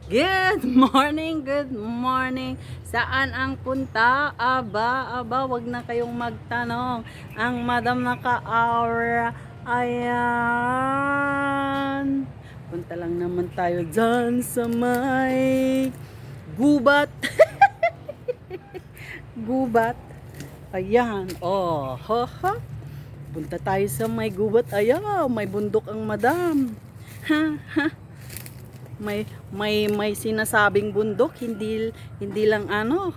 Good morning, good morning. Saan ang punta? Aba, wag na kayong magtanong. Ang madam naka-aura, ayan. Punta lang naman tayo dyan sa may gubat. Gubat. Ayan, oh, ha, ha. Punta tayo sa may gubat. Ayan, may bundok ang madam. Ha, ha. May sinasabing bundok, hindi lang ano.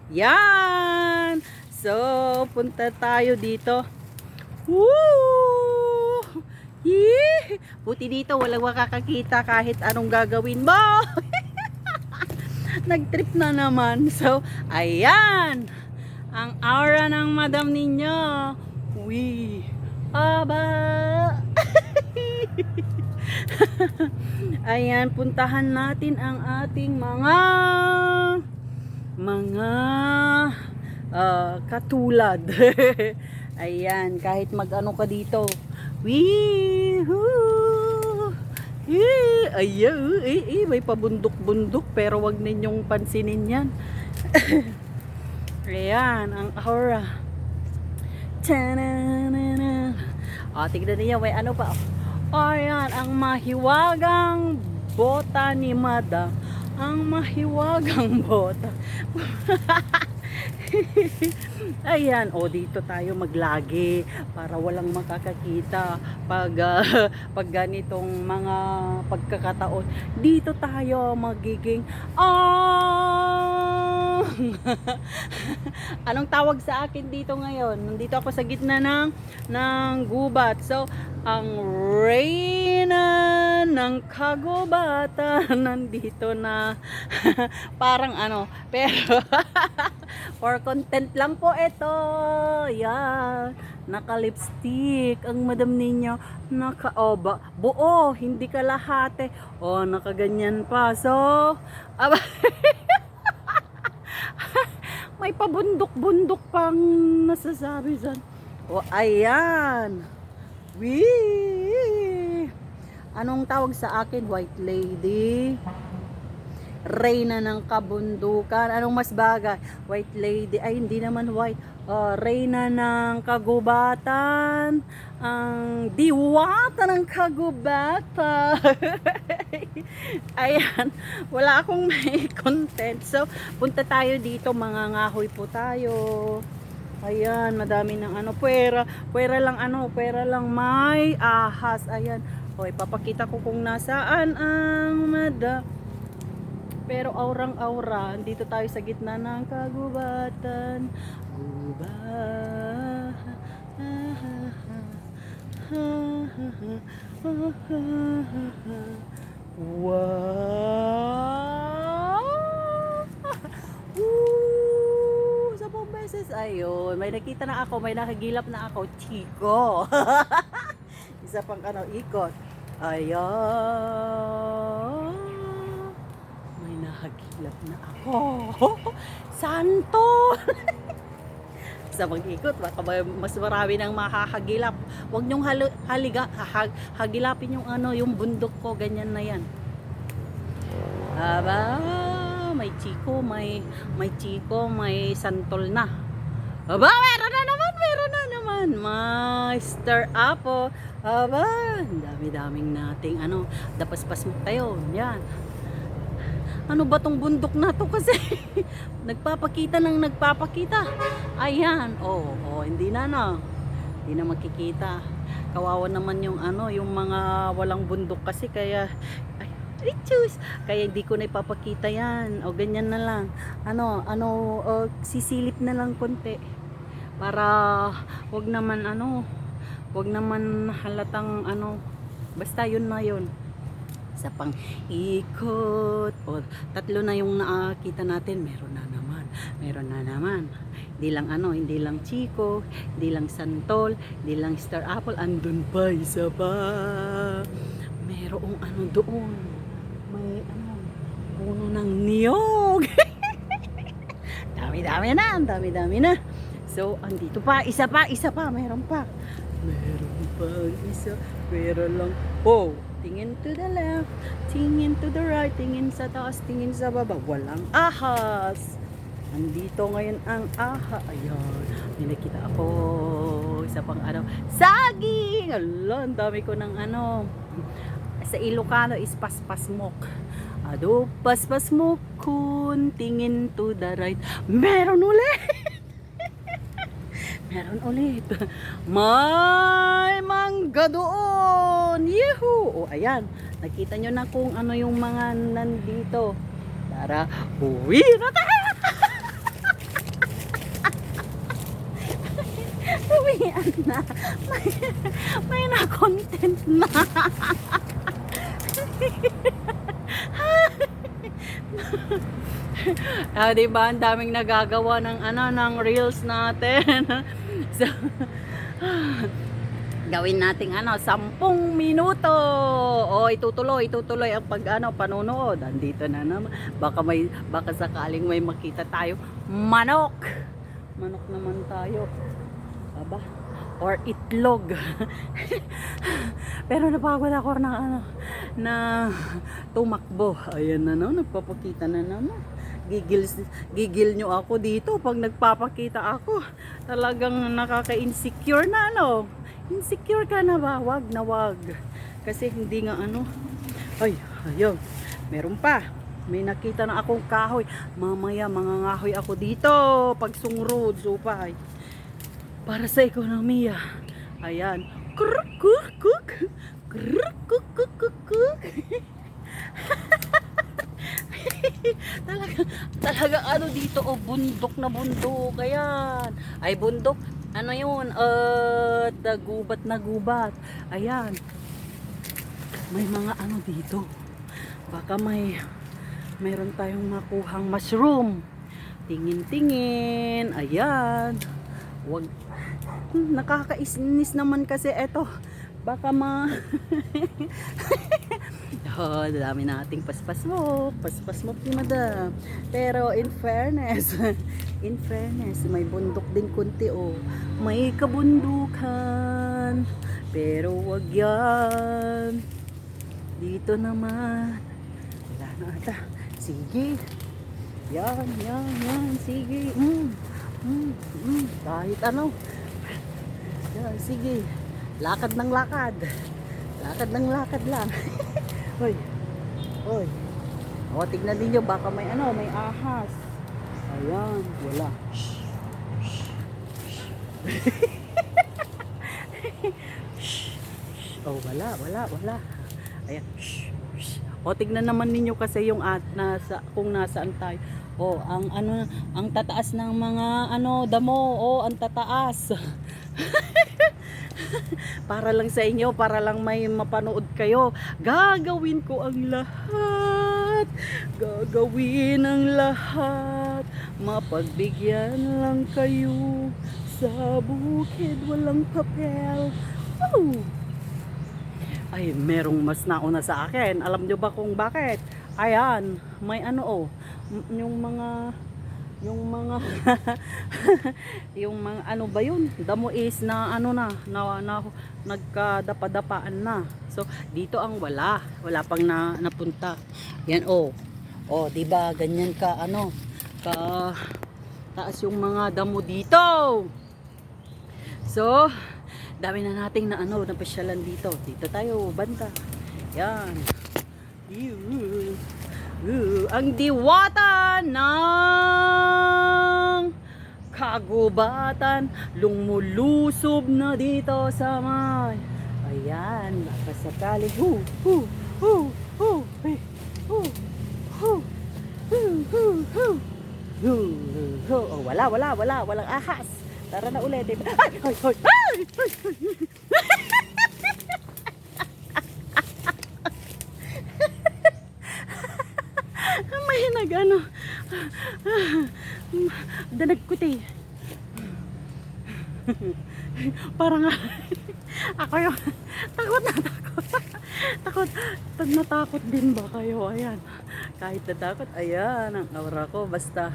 Yan. So, punta tayo dito. Woo! Yee! Buti dito walang makakakita kahit anong gagawin mo. Nag-trip na naman. So, ayan. Ang aura ng madam ninyo. Wee! Aba! Ayan, puntahan natin ang ating mga katulad. Ayan, kahit mag-ano ka dito. Wee-hoo! Ayan, may pabundok-bundok pero wag ninyong pansinin yan. Ayan, ang aura. Ta-na-na-na. O, tignan niyo, may ano pa. Ayan, ang mahiwagang bota ni Madam. Ang mahiwagang bota. Ayan, o dito tayo maglagi para walang makakakita pag ganitong mga pagkakataon. Dito tayo magiging anong tawag sa akin dito ngayon? Nandito ako sa gitna ng gubat. So, ang reyna ng kagubatan nandito na. Parang ano, pero for content lang po ito. Yan. Naka-lipstick ang madam ninyo. Buo, hindi kalahati. O, nakaganyan pa. So, aba, may pabundok-bundok pang nasasabi dyan. O, ayan. Wee! Anong tawag sa akin? White lady. Reyna ng kabundukan. Anong mas bagay? White lady. Ay, hindi naman white. Reyna ng kagubatan. Ang diwata ng kagubatan. Ayan. Wala akong may content. So, punta tayo dito. Mangangahoy po tayo. Ayan, madami ng ano, pwera lang may ahas. Ayan. O, ipapakita ko kung nasaan ang madam. Pero aurang-aura, dito tayo sa gitna ng kagubatan. Gubat. Wow! Beses, ayun, may nakita na ako, may nakagilap na ako, Chico. Isa pang ano, ikot. Ayan, may nakagilap na ako. Santo. Sa mag-ikot, baka mas marami nang makakagilap. Huwag nyong hagilapin yung ano, yung bundok ko, ganyan na yan. Aba, may Chico, may santol na. Aba, meron na naman. Master Apo. Aba, dami-daming nating ano, dapaspas mo kayo. Yan. Ano ba tong bundok na to kasi? Nagpapakita. Ayan. Hindi na makikita. Kawawa naman yung ano, yung mga walang bundok kasi kaya kaya hindi ko na ipapakita yan. O ganyan na lang. Sisilip na lang konti. Para wag naman halatang ano. Basta yun na yun. Sa pang ikot. O, tatlo na yung nakita natin. Meron na naman. Hindi lang Chico, hindi lang Santol, hindi lang Star Apple. Andun pa, isa pa. Merong ano doon. May puno ng niyog. Dami-dami na. So, andito pa, meron pa isa. Pero lang, tingin to the left, tingin to the right, tingin sa taas, tingin sa baba. Walang ahas. Andito ngayon ang aha. Ayan, may nakita ako. Isa pang ano, saging! Ala, ang dami ko ng ano. Sa Ilocano is paspasmok. Ado, paspasmok kun, tingin to the right. Meron ulit! Meron ulit. May mangga doon. Yehoo! O, ayan. Nakita nyo na kung ano yung mga nandito. Tara, uwi na tayo! Uwian na. May na-content na. Diba, ang daming nagagawa ng ano, ng reels natin. So, gawin nating ano, 10 minuto. O, itutuloy ang pag ano, panonood. Andito na naman. Baka sakaling may makita tayo. Manok naman tayo. Aba, or itlog. Pero napagod ako ng ano, na tumakbo. Ayan na, no, nagpapakita na naman. Gigil nyo ako dito pag nagpapakita ako. Talagang nakaka-insecure na, no. Insecure ka na ba? Wag na wag. Kasi hindi nga ano. Ay, ayun. Meron pa. May nakita na akong kahoy. Mamaya mangangahoy ako dito pag sungrod, supay. Para sa ekonomiya. Ayan. Kruk kuk kuk. Kruk kuk kuk kuk kuk. talaga ano dito, oh, bundok na bundok. Ayan. Ay, bundok. Ano yun? Gubat na gubat. Ayan. May mga ano dito. Baka mayroon tayong makuhang mushroom. Tingin-tingin. Ayan. Wag. Nakakainis naman kasi eto. Baka oh, dami nating paspasmok ni madam. Pero in fairness, may bundok din kunti, oh. May kabundukan. Pero wag yan. Dito naman. Wala na ata. Sige. Yan. Sige. Kahit ano. Yan, sige. Lakad ng lakad. Lakad ng lakad lang. Hoy. O, tignan din nyo, baka may ano, may ahas. Ayan, wala. Oh, wala. Ayan. O, tignan naman ninyo kasi yung kung nasaan tayo. O, ang tataas ng mga ano, damo. O, ang tataas. Para lang sa inyo, para lang may mapanood kayo. Gagawin ko ang lahat. Gagawin ang lahat. Mapagbigyan lang kayo. Sa bukid walang papel. Oh! Ay, merong mas nauna sa akin. Alam nyo ba kung bakit? Ayan, may ano, oh. Yung mga yung mga ano ba yun, damo is na ano na nagkadapa-dapaan na. So dito ang wala pang napunta. Yan, oh, di ba ganyan ka ano, ka taas yung mga damo dito. So dami na nating na ano, napasyalan dito tayo banda. Yan. Ang diwata ng kagubatan lumulusob na dito sa may. Ayan, baka sakali. Oh, walang ahas. Tara na ulit. Ay! May nagano danagkuti. Parang ako yung natakot din ba kayo? Ayan, kahit natakot, ayan ang aura ko, basta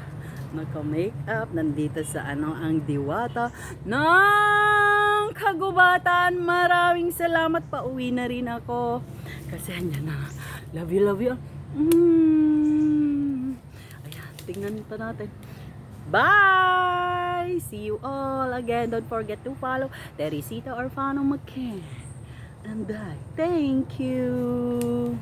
naka-makeup, nandito sa ano, ang diwata ng kagubatan. Maraming salamat. Pauwi na rin ako. Kasi andyan na. Love you, love you. Ayan, tingnan pa natin. Bye! See you all again. Don't forget to follow Teresita Orfano McCann. And thank you.